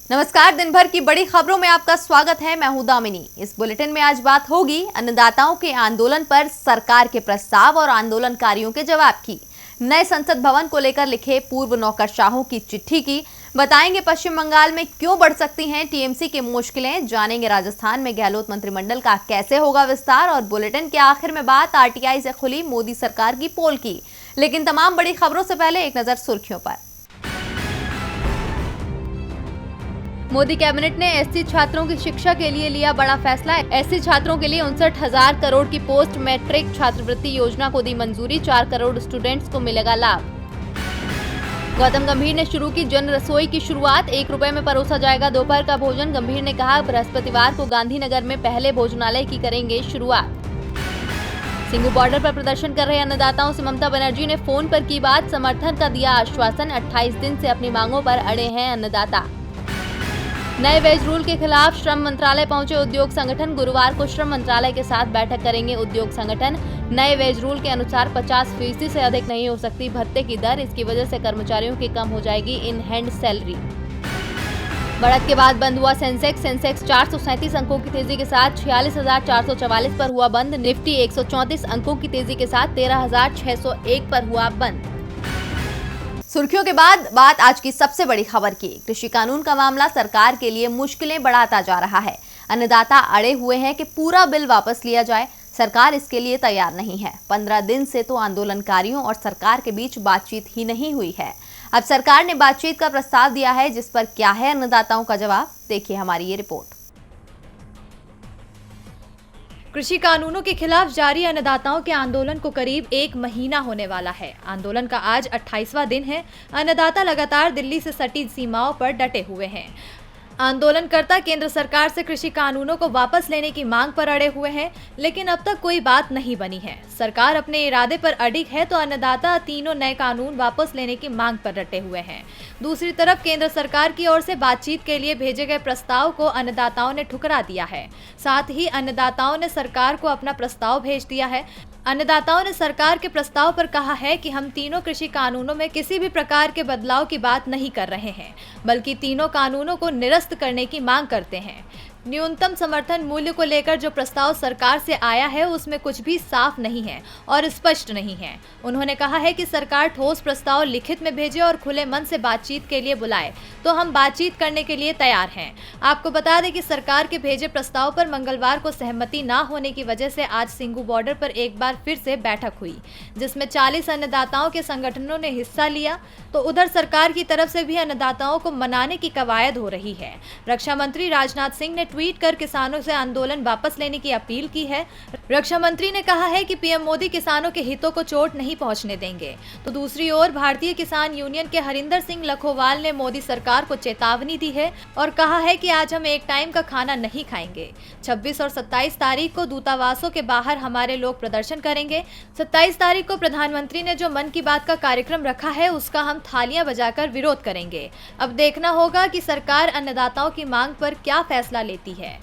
नमस्कार। दिन भर की बड़ी खबरों में आपका स्वागत है। मैं हूं दामिनी। इस बुलेटिन में आज बात होगी अन्नदाताओं के आंदोलन पर सरकार के प्रस्ताव और आंदोलनकारियों के जवाब की, नए संसद भवन को लेकर लिखे पूर्व नौकरशाहों की चिट्ठी की, बताएंगे पश्चिम बंगाल में क्यों बढ़ सकती हैं टीएमसी की मुश्किलें, जानेंगे राजस्थान में गहलोत मंत्रिमंडल का कैसे होगा विस्तार और बुलेटिन के आखिर में बात आरटीआई से खुली मोदी सरकार की पोल की। लेकिन तमाम बड़ी खबरों से पहले एक नजर सुर्खियों पर। मोदी कैबिनेट ने एससी छात्रों की शिक्षा के लिए लिया बड़ा फैसला। एससी छात्रों के लिए 59,000 करोड़ की पोस्ट मैट्रिक छात्रवृत्ति योजना को दी मंजूरी। 4 करोड़ स्टूडेंट्स को मिलेगा लाभ। गौतम गंभीर ने शुरू की जन रसोई की शुरुआत। 1 रुपए में परोसा जाएगा दोपहर का भोजन। गंभीर ने कहा, बृहस्पतिवार को गांधीनगर में पहले भोजनालय की करेंगे शुरुआत। सिंगू बॉर्डर पर प्रदर्शन कर रहे अन्नदाताओं से ममता बनर्जी ने फोन पर की बात, समर्थन का दिया आश्वासन। 28 दिन से अपनी मांगों पर अड़े हैं अन्नदाता। नए वेज रूल के खिलाफ श्रम मंत्रालय पहुंचे उद्योग संगठन। गुरुवार को श्रम मंत्रालय के साथ बैठक करेंगे उद्योग संगठन। नए वेज रूल के अनुसार 50% से अधिक नहीं हो सकती भत्ते की दर। इसकी वजह से कर्मचारियों की कम हो जाएगी इन हैंड सैलरी। बढ़त के बाद बंद हुआ सेंसेक्स 437 अंकों की तेजी के साथ 46,444 पर हुआ बंद। निफ्टी 134 अंकों की तेजी के साथ 13,601 पर हुआ बंद। सुर्खियों के बाद बात आज की सबसे बड़ी खबर की। कृषि कानून का मामला सरकार के लिए मुश्किलें बढ़ाता जा रहा है। अन्नदाता अड़े हुए हैं कि पूरा बिल वापस लिया जाए। सरकार इसके लिए तैयार नहीं है। 15 दिन से तो आंदोलनकारियों और सरकार के बीच बातचीत ही नहीं हुई है। अब सरकार ने बातचीत का प्रस्ताव दिया है, जिस पर क्या है अन्नदाताओं का जवाब, देखिए हमारी ये रिपोर्ट। कृषि कानूनों के खिलाफ जारी अन्नदाताओं के आंदोलन को करीब 1 महीना होने वाला है। आंदोलन का आज 28वां दिन है। अन्नदाता लगातार दिल्ली से सटी सीमाओं पर डटे हुए हैं। आंदोलनकर्ता केंद्र सरकार से कृषि कानूनों को वापस लेने की मांग पर अड़े हुए हैं, लेकिन अब तक कोई बात नहीं बनी है। सरकार अपने इरादे पर अडिग है तो अन्नदाता तीनों नए कानून वापस लेने की मांग पर डटे हुए हैं। दूसरी तरफ केंद्र सरकार की ओर से बातचीत के लिए भेजे गए प्रस्ताव को अन्नदाताओं ने ठुकरा दिया है। साथ ही अन्नदाताओं ने सरकार को अपना प्रस्ताव भेज दिया है। अन्नदाताओं ने सरकार के प्रस्ताव पर कहा है कि हम तीनों कृषि कानूनों में किसी भी प्रकार के बदलाव की बात नहीं कर रहे हैं, बल्कि तीनों कानूनों को निरस्त करने की मांग करते हैं। न्यूनतम समर्थन मूल्य को लेकर जो प्रस्ताव सरकार से आया है उसमें कुछ भी साफ नहीं है और स्पष्ट नहीं है। उन्होंने कहा है कि सरकार ठोस प्रस्ताव लिखित में भेजे और खुले मन से बातचीत के लिए बुलाए तो हम बातचीत करने के लिए तैयार हैं। आपको बता दें कि सरकार के भेजे प्रस्ताव पर मंगलवार को सहमति न होने की वजह से आज सिंगू बॉर्डर पर एक बार फिर से बैठक हुई, जिसमें 40 अन्नदाताओं के संगठनों ने हिस्सा लिया। तो उधर सरकार की तरफ से भी अन्नदाताओं को मनाने की कवायद हो रही है। रक्षा मंत्री राजनाथ सिंह ने ट्वीट कर किसानों से आंदोलन वापस लेने की अपील की है। रक्षा मंत्री ने कहा है कि पीएम मोदी किसानों के हितों को चोट नहीं पहुंचने देंगे। तो दूसरी ओर भारतीय किसान यूनियन के हरिंदर सिंह लखोवाल ने मोदी सरकार को चेतावनी दी है और कहा है कि आज हम एक टाइम का खाना नहीं खाएंगे। 26 और 27 तारीख को दूतावासों के बाहर हमारे लोग प्रदर्शन करेंगे। 27 तारीख को प्रधानमंत्री ने जो मन की बात का कार्यक्रम रखा है उसका हम थालियां बजाकर विरोध करेंगे। अब देखना होगा कि सरकार अन्नदाताओं की मांग पर क्या फैसला लेती है।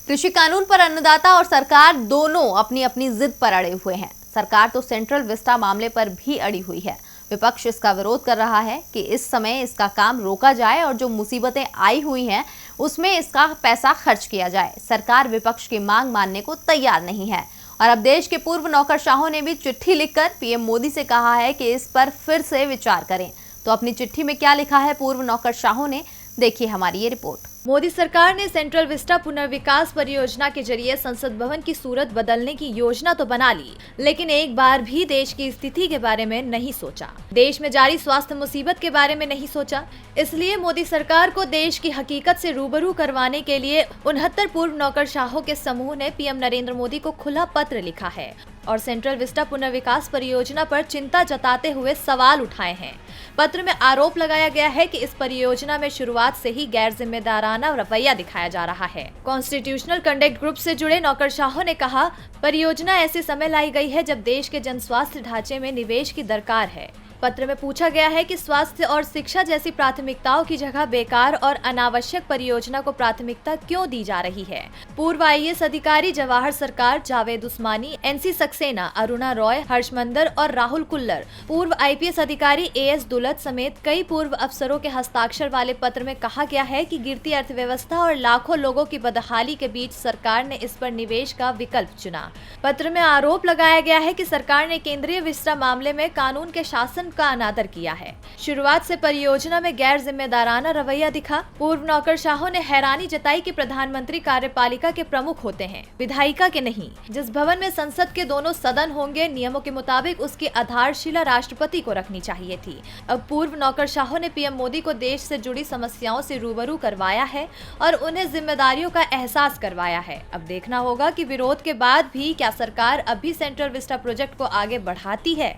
कृषि कानून पर अन्नदाता और सरकार दोनों अपनी अपनी जिद पर अड़े हुए हैं। सरकार तो सेंट्रल विस्टा मामले पर भी अड़ी हुई है। विपक्ष इसका विरोध कर रहा है कि इस समय इसका काम रोका जाए और जो मुसीबतें आई हुई हैं उसमें इसका पैसा खर्च किया जाए। सरकार विपक्ष की मांग मानने को तैयार नहीं है और अब देश के पूर्व नौकरशाहों ने भी चिट्ठी लिखकर पीएम मोदी से कहा है कि इस पर फिर से विचार करें। तो अपनी चिट्ठी में क्या लिखा है पूर्व नौकरशाहों ने, देखिए हमारी ये रिपोर्ट। मोदी सरकार ने सेंट्रल विस्टा पुनर्विकास परियोजना के जरिए संसद भवन की सूरत बदलने की योजना तो बना ली, लेकिन एक बार भी देश की स्थिति के बारे में नहीं सोचा। देश में जारी स्वास्थ्य मुसीबत के बारे में नहीं सोचा। इसलिए मोदी सरकार को देश की हकीकत से रूबरू करवाने के लिए 69 पूर्व नौकरशाहों के समूह ने पीएम नरेंद्र मोदी को खुला पत्र लिखा है और सेंट्रल विस्टा पुनर्विकास परियोजना पर चिंता जताते हुए सवाल उठाए हैं। पत्र में आरोप लगाया गया है कि इस परियोजना में शुरुआत से ही गैर जिम्मेदाराना रवैया दिखाया जा रहा है। कॉन्स्टिट्यूशनल कंडक्ट ग्रुप से जुड़े नौकरशाहों ने कहा, परियोजना ऐसे समय लाई गई है जब देश के जन स्वास्थ्य ढांचे में निवेश की दरकार है। पत्र में पूछा गया है कि स्वास्थ्य और शिक्षा जैसी प्राथमिकताओं की जगह बेकार और अनावश्यक परियोजना को प्राथमिकता क्यों दी जा रही है। पूर्व IAS अधिकारी जवाहर सरकार, जावेद उस्मानी, NC सक्सेना, अरुणा रॉय, हर्ष मंदर और राहुल कुल्लर, पूर्व IPS अधिकारी AS दुलत समेत कई पूर्व अफसरों के हस्ताक्षर वाले पत्र में कहा गया है कि गिरती अर्थव्यवस्था और लाखों लोगों की बदहाली के बीच सरकार ने इस पर निवेश का विकल्प चुना। पत्र में आरोप लगाया गया है कि सरकार ने केंद्रीय विस्टा मामले में कानून के शासन का अनादर किया है। शुरुआत से परियोजना में गैर जिम्मेदाराना रवैया दिखा। पूर्व नौकरशाहों ने हैरानी जताई कि प्रधानमंत्री कार्यपालिका के प्रमुख होते हैं, विधायिका के नहीं। जिस भवन में संसद के दोनों सदन होंगे, नियमों के मुताबिक उसकी आधारशिला राष्ट्रपति को रखनी चाहिए थी। अब पूर्व नौकरशाहों ने PM मोदी को देश से जुड़ी समस्याओं से रूबरू करवाया है और उन्हें जिम्मेदारियों का एहसास करवाया है। अब देखना होगा कि विरोध के बाद भी क्या सरकार अब भी सेंट्रल विस्टा प्रोजेक्ट को आगे बढ़ाती है।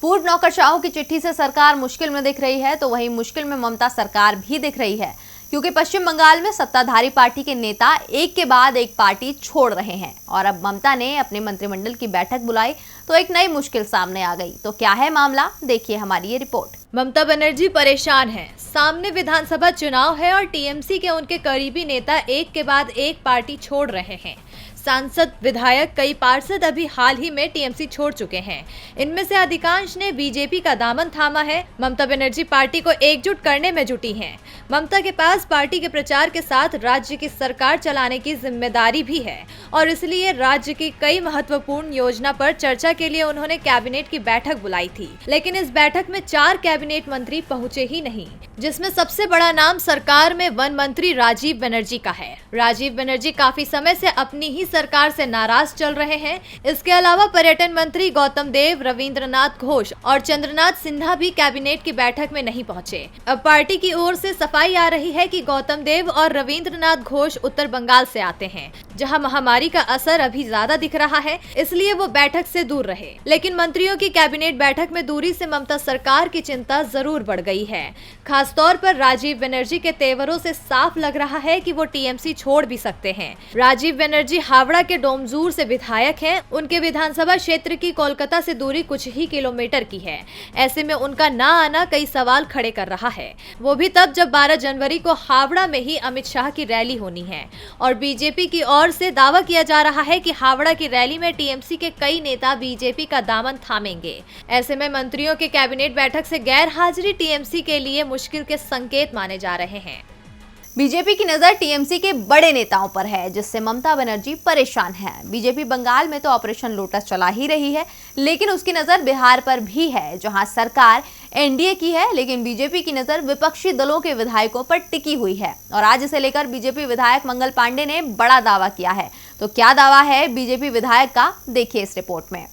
पूर्व नौकरशाहों की चिट्ठी से सरकार मुश्किल में दिख रही है, तो वहीं मुश्किल में ममता सरकार भी दिख रही है, क्योंकि पश्चिम बंगाल में सत्ताधारी पार्टी के नेता एक के बाद एक पार्टी छोड़ रहे हैं और अब ममता ने अपने मंत्रिमंडल की बैठक बुलाई तो एक नई मुश्किल सामने आ गई। तो क्या है मामला, देखिए हमारी ये रिपोर्ट। ममता बनर्जी परेशान हैं। सामने विधानसभा चुनाव है और TMC के उनके करीबी नेता एक के बाद एक पार्टी छोड़ रहे हैं। सांसद, विधायक, कई पार्षद अभी हाल ही में TMC छोड़ चुके हैं। इनमें से अधिकांश ने BJP का दामन थामा है। ममता बनर्जी पार्टी को एकजुट करने में जुटी हैं। ममता के पास पार्टी के प्रचार के साथ राज्य की सरकार चलाने की जिम्मेदारी भी है और इसलिए राज्य की कई महत्वपूर्ण योजना पर चर्चा के लिए उन्होंने कैबिनेट की बैठक बुलाई थी। लेकिन इस बैठक में 4 कैबिनेट मंत्री पहुंचे ही नहीं, जिसमें सबसे बड़ा नाम सरकार में वन मंत्री राजीव बनर्जी का है। राजीव बनर्जी काफी समय से अपनी ही सरकार से नाराज चल रहे हैं। इसके अलावा पर्यटन मंत्री गौतम देव, रविंद्रनाथ घोष और चंद्रनाथ सिन्हा भी कैबिनेट की बैठक में नहीं पहुंचे। अब पार्टी की ओर से सफाई आ रही है कि गौतम देव और रविंद्रनाथ घोष उत्तर बंगाल से आते हैं, जहां महामारी का असर अभी ज्यादा दिख रहा है, इसलिए वो बैठक से दूर रहे। लेकिन मंत्रियों की कैबिनेट बैठक में दूरी से ममता सरकार की चिंता जरूर बढ़ गई है। खासतौर पर राजीव बनर्जी के तेवरों से साफ लग रहा है कि वो TMC छोड़ भी सकते हैं। राजीव बनर्जी हावड़ा के डोमजूर से विधायक हैं। उनके विधानसभा क्षेत्र की कोलकाता से दूरी कुछ ही किलोमीटर की है। ऐसे में उनका ना आना कई सवाल खड़े कर रहा है, वो भी तब जब 12 जनवरी को हावड़ा में ही अमित शाह की रैली होनी है और BJP की ओर से दावा किया जा रहा है कि हावड़ा की रैली में TMC के कई नेता BJP का दामन थामेंगे। ऐसे में मंत्रियों के कैबिनेट बैठक से गैर हाजिरी TMC के लिए मुश्किल के संकेत माने जा रहे हैं। बीजेपी की नजर TMC के बड़े नेताओं पर है, जिससे ममता बनर्जी परेशान है। बीजेपी बंगाल में तो ऑपरेशन लोटस चला ही रही है, लेकिन उसकी नजर बिहार पर भी है, जहां सरकार NDA की है, लेकिन बीजेपी की नजर विपक्षी दलों के विधायकों पर टिकी हुई है। और आज इसे लेकर बीजेपी विधायक मंगल पांडे ने बड़ा दावा किया है। तो क्या दावा है बीजेपी विधायक का, देखिए इस रिपोर्ट में।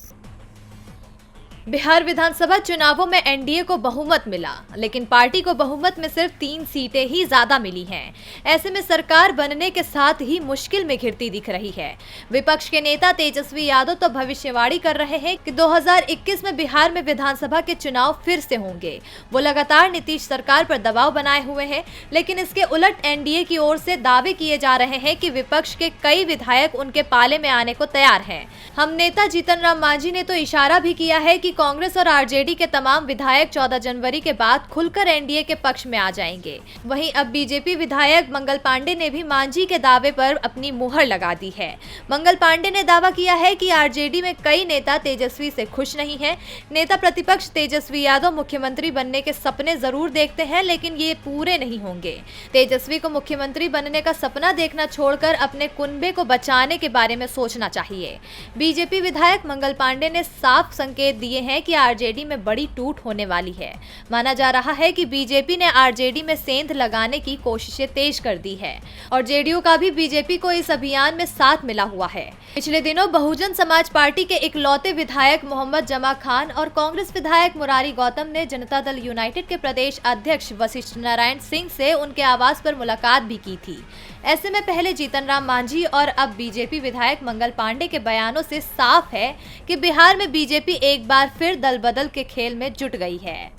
बिहार विधानसभा चुनावों में NDA को बहुमत मिला, लेकिन पार्टी को बहुमत में सिर्फ 3 सीटें ही ज्यादा मिली हैं। ऐसे में सरकार बनने के साथ ही मुश्किल में घिरती दिख रही है। विपक्ष के नेता तेजस्वी यादव तो भविष्यवाणी कर रहे हैं कि 2021 में बिहार में विधानसभा के चुनाव फिर से होंगे। वो लगातार नीतीश सरकार पर दबाव बनाए हुए हैं, लेकिन इसके उलट NDA की ओर से दावे किए जा रहे हैं कि विपक्ष के कई विधायक उनके पाले में आने को तैयार हैं। हम नेता जीतन राम मांझी ने तो इशारा भी किया है कि कांग्रेस और RJD के तमाम विधायक 14 जनवरी के बाद खुलकर NDA के पक्ष में आ जाएंगे। वहीं अब BJP विधायक मंगल पांडे ने भी मांझी के दावे पर अपनी मुहर लगा दी है। मंगल पांडे ने दावा किया है कि RJD में कई नेता तेजस्वी से खुश नहीं हैं। नेता प्रतिपक्ष तेजस्वी यादव मुख्यमंत्री बनने के सपने जरूर देखते हैं, लेकिन ये पूरे नहीं होंगे। तेजस्वी को मुख्यमंत्री बनने का सपना देखना छोड़कर अपने कुनबे को बचाने के बारे में सोचना चाहिए। BJP विधायक मंगल पांडे ने साफ संकेत दिए हैं कि RJD में बड़ी टूट होने वाली है। माना जा रहा है कि BJP ने RJD में सेंध लगाने की कोशिशें तेज कर दी है और JDU का भी BJP को इस अभियान में साथ मिला हुआ है। पिछले दिनों बहुजन समाज पार्टी के इकलौते विधायक मोहम्मद जमा खान और कांग्रेस विधायक मुरारी गौतम ने जनता दल यूनाइटेड के प्रदेश अध्यक्ष वशिष्ठ नारायण सिंह से उनके आवास पर मुलाकात भी की थी। ऐसे में पहले जीतन राम मांझी और अब BJP विधायक मंगल पांडे के बयानों से साफ है कि बिहार में BJP एक बार फिर दल बदल के खेल में जुट गई है।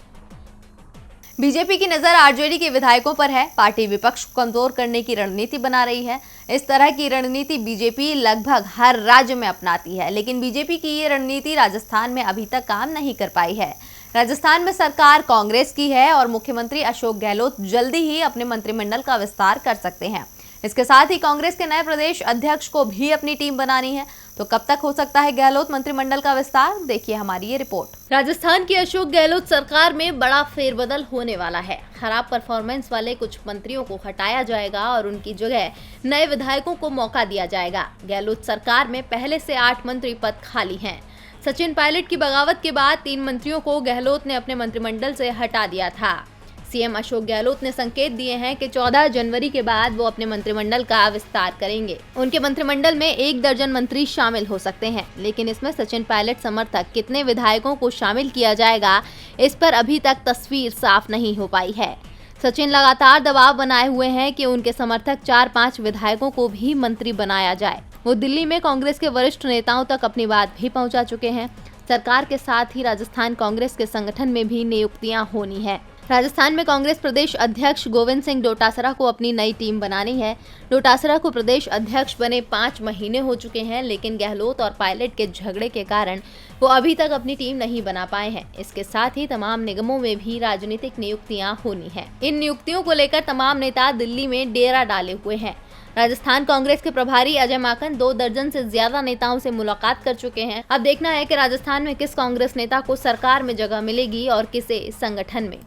बीजेपी की नजर RJD के विधायकों पर है। पार्टी विपक्ष को कमजोर करने की रणनीति बना रही है। इस तरह की रणनीति बीजेपी लगभग हर राज्य में अपनाती है, लेकिन बीजेपी की ये रणनीति राजस्थान में अभी तक काम नहीं कर पाई है। राजस्थान में सरकार कांग्रेस की है और मुख्यमंत्री अशोक गहलोत जल्दी ही अपने मंत्रिमंडल का विस्तार कर सकते हैं। इसके साथ ही कांग्रेस के नए प्रदेश अध्यक्ष को भी अपनी टीम बनानी है। तो कब तक हो सकता है गहलोत मंत्रिमंडल का विस्तार, देखिए हमारी ये रिपोर्ट। राजस्थान की अशोक गहलोत सरकार में बड़ा फेरबदल होने वाला है। खराब परफॉर्मेंस वाले कुछ मंत्रियों को हटाया जाएगा और उनकी जगह नए विधायकों को मौका दिया जाएगा। गहलोत सरकार में पहले से 8 मंत्री पद खाली हैं। सचिन पायलट की बगावत के बाद 3 मंत्रियों को गहलोत ने अपने मंत्रिमंडल से हटा दिया था। सीएम अशोक गहलोत ने संकेत दिए हैं कि 14 जनवरी के बाद वो अपने मंत्रिमंडल का विस्तार करेंगे। उनके मंत्रिमंडल में 1 दर्जन मंत्री शामिल हो सकते हैं, लेकिन इसमें सचिन पायलट समर्थक कितने विधायकों को शामिल किया जाएगा, इस पर अभी तक तस्वीर साफ नहीं हो पाई है। सचिन लगातार दबाव बनाए हुए हैं कि उनके समर्थक 4-5 विधायकों को भी मंत्री बनाया जाए। वो दिल्ली में कांग्रेस के वरिष्ठ नेताओं तक अपनी बात भी पहुंचा चुके हैं। सरकार के साथ ही राजस्थान कांग्रेस के संगठन में भी नियुक्तियां होनी है। राजस्थान में कांग्रेस प्रदेश अध्यक्ष गोविंद सिंह डोटासरा को अपनी नई टीम बनानी है। डोटासरा को प्रदेश अध्यक्ष बने 5 महीने हो चुके हैं, लेकिन गहलोत और पायलट के झगड़े के कारण वो अभी तक अपनी टीम नहीं बना पाए हैं। इसके साथ ही तमाम निगमों में भी राजनीतिक नियुक्तियां होनी है। इन नियुक्तियों को लेकर तमाम नेता दिल्ली में डेरा डाले हुए हैं। राजस्थान कांग्रेस के प्रभारी अजय माकन 2 दर्जन से ज्यादा नेताओं से मुलाकात कर चुके हैं। अब देखना है कि राजस्थान में किस कांग्रेस नेता को सरकार में जगह मिलेगी और किसे संगठन में।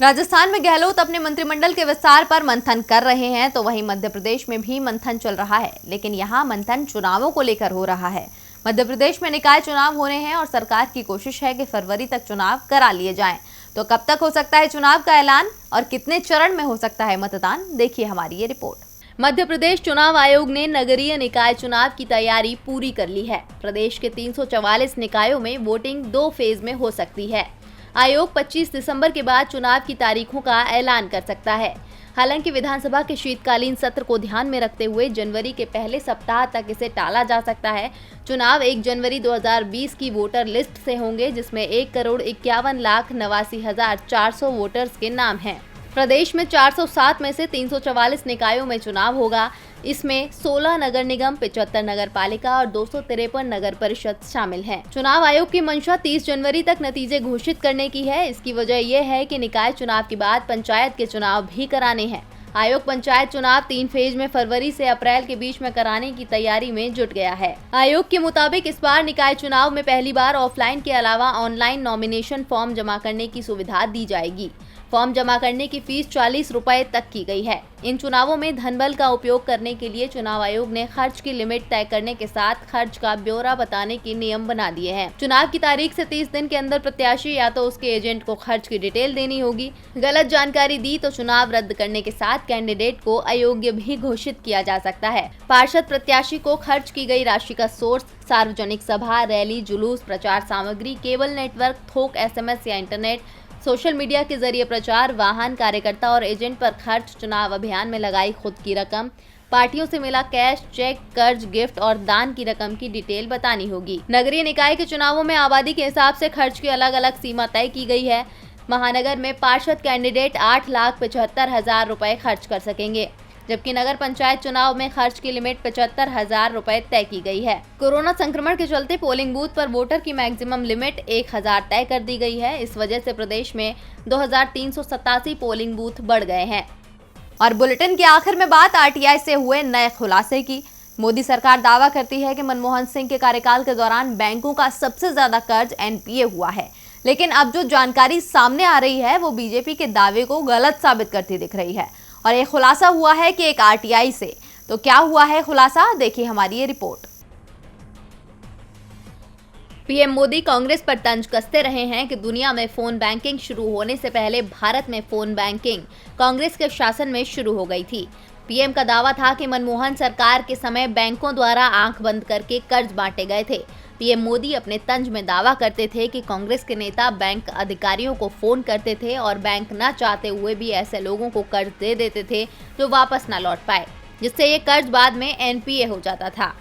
राजस्थान में गहलोत अपने मंत्रिमंडल के विस्तार पर मंथन कर रहे हैं, तो वहीं मध्य प्रदेश में भी मंथन चल रहा है, लेकिन यहाँ मंथन चुनावों को लेकर हो रहा है। मध्य प्रदेश में निकाय चुनाव हो रहे हैं और सरकार की कोशिश है कि फरवरी तक चुनाव करा लिए जाएं। तो कब तक हो सकता है चुनाव का ऐलान और कितने चरण में हो सकता है मतदान, देखिए हमारी ये रिपोर्ट। मध्य प्रदेश चुनाव आयोग ने नगरीय निकाय चुनाव की तैयारी पूरी कर ली है। प्रदेश के 344 निकायों में वोटिंग 2 फेज में हो सकती है। आयोग 25 दिसंबर के बाद चुनाव की तारीखों का ऐलान कर सकता है। हालांकि विधानसभा के शीतकालीन सत्र को ध्यान में रखते हुए जनवरी के पहले सप्ताह तक इसे टाला जा सकता है। चुनाव 1 जनवरी 2020 की वोटर लिस्ट से होंगे, जिसमें 1,51,89,400 वोटर्स के नाम हैं। प्रदेश में 407 में से 344 निकायों में चुनाव होगा। इसमें 16 नगर निगम, 75 नगर पालिका और 253 नगर परिषद शामिल हैं। चुनाव आयोग की मंशा 30 जनवरी तक नतीजे घोषित करने की है। इसकी वजह यह है कि निकाय चुनाव के बाद पंचायत के चुनाव भी कराने हैं। आयोग पंचायत चुनाव 3 फेज में फरवरी से अप्रैल के बीच में कराने की तैयारी में जुट गया है। आयोग के मुताबिक इस बार निकाय चुनाव में पहली बार ऑफलाइन के अलावा ऑनलाइन नॉमिनेशन फॉर्म जमा करने की सुविधा दी जाएगी। फॉर्म जमा करने की फीस 40 रुपए तक की गई है। इन चुनावों में धनबल का उपयोग करने के लिए चुनाव आयोग ने खर्च की लिमिट तय करने के साथ खर्च का ब्यौरा बताने के नियम बना दिए हैं। चुनाव की तारीख से 30 दिन के अंदर प्रत्याशी या तो उसके एजेंट को खर्च की डिटेल देनी होगी। गलत जानकारी दी तो चुनाव रद्द करने के साथ कैंडिडेट को अयोग्य भी घोषित किया जा सकता है। पार्षद प्रत्याशी को खर्च की गई राशि का सोर्स सार्वजनिक सभा, रैली, जुलूस, प्रचार सामग्री, केबल नेटवर्क, थोक SMS या इंटरनेट, सोशल मीडिया के जरिए प्रचार, वाहन, कार्यकर्ता और एजेंट पर खर्च, चुनाव अभियान में लगाई खुद की रकम, पार्टियों से मिला कैश, चेक, कर्ज, गिफ्ट और दान की रकम की डिटेल बतानी होगी। नगरीय निकाय के चुनावों में आबादी के हिसाब से खर्च की अलग अलग सीमा तय की गई है। महानगर में पार्षद कैंडिडेट 8,75,000 रुपए खर्च कर सकेंगे, जबकि नगर पंचायत चुनाव में खर्च की लिमिट 75,000 रुपए तय की गई है। कोरोना संक्रमण के चलते पोलिंग बूथ पर वोटर की मैक्सिमम लिमिट 1,000 तय कर दी गई है। इस वजह से प्रदेश में 2,387 पोलिंग बूथ बढ़ गए हैं। और बुलेटिन के आखिर में बात RTI से हुए नए खुलासे की। मोदी सरकार दावा करती है कि मनमोहन सिंह के कार्यकाल के दौरान बैंकों का सबसे ज्यादा कर्ज NPA हुआ है, लेकिन अब जो जानकारी सामने आ रही है वो बीजेपी के दावे को गलत साबित करती दिख रही है। और ये खुलासा हुआ है कि एक RTI से। तो क्या हुआ है खुलासा, देखिए हमारी ये रिपोर्ट। पीएम मोदी कांग्रेस पर तंज कसते रहे हैं कि दुनिया में फोन बैंकिंग शुरू होने से पहले भारत में फोन बैंकिंग कांग्रेस के शासन में शुरू हो गई थी। पीएम का दावा था कि मनमोहन सरकार के समय बैंकों द्वारा आंख बंद करके कर्ज बांटे गए थे। पीएम मोदी अपने तंज में दावा करते थे कि कांग्रेस के नेता बैंक अधिकारियों को फोन करते थे और बैंक न चाहते हुए भी ऐसे लोगों को कर्ज दे देते थे जो वापस न लौट पाए, जिससे ये कर्ज बाद में NPA हो जाता था।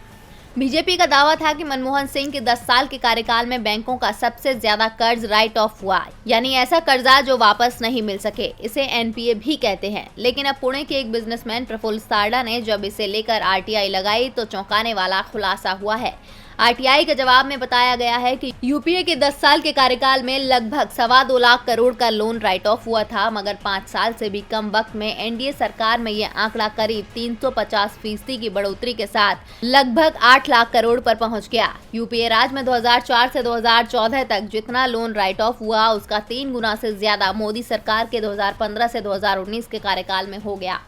बीजेपी का दावा था कि मनमोहन सिंह के 10 साल के कार्यकाल में बैंकों का सबसे ज्यादा कर्ज राइट ऑफ हुआ, यानी ऐसा कर्जा जो वापस नहीं मिल सके। इसे NPA भी कहते हैं। लेकिन अब पुणे के एक बिजनेसमैन प्रफुल्ल सारडा ने जब इसे लेकर RTI लगाई तो चौंकाने वाला खुलासा हुआ है। आरटीआई के जवाब में बताया गया है कि यूपीए के 10 साल के कार्यकाल में लगभग 2.25 लाख करोड़ का लोन राइट ऑफ हुआ था, मगर 5 साल से भी कम वक्त में एनडीए सरकार में ये आंकड़ा करीब 350% की बढ़ोतरी के साथ लगभग 8 लाख करोड़ पर पहुंच गया। यूपीए राज में 2004 से 2014 तक जितना लोन राइट ऑफ हुआ उसका 3 गुना से ज्यादा मोदी सरकार के 2015 से 2019 के कार्यकाल में हो गया।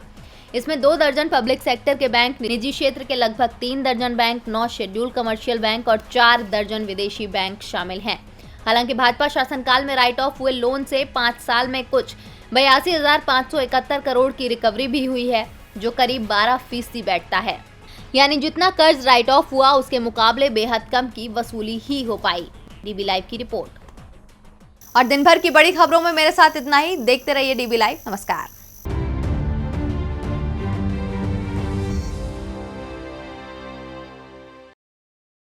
इसमें 2 दर्जन पब्लिक सेक्टर के बैंक, निजी क्षेत्र के लगभग 3 दर्जन बैंक, 9 शेड्यूल कमर्शियल बैंक और 4 दर्जन विदेशी बैंक शामिल हैं। हालांकि भाजपा शासनकाल में राइट ऑफ हुए लोन से 5 साल में कुछ 82,571 करोड़ की रिकवरी भी हुई है, जो करीब 12% बैठता है। यानी जितना कर्ज राइट ऑफ हुआ उसके मुकाबले बेहद कम की वसूली ही हो पाई। डीबी लाइव की रिपोर्ट। और दिन भर की बड़ी खबरों में मेरे साथ इतना ही। देखते रहिए डीबी लाइव। नमस्कार।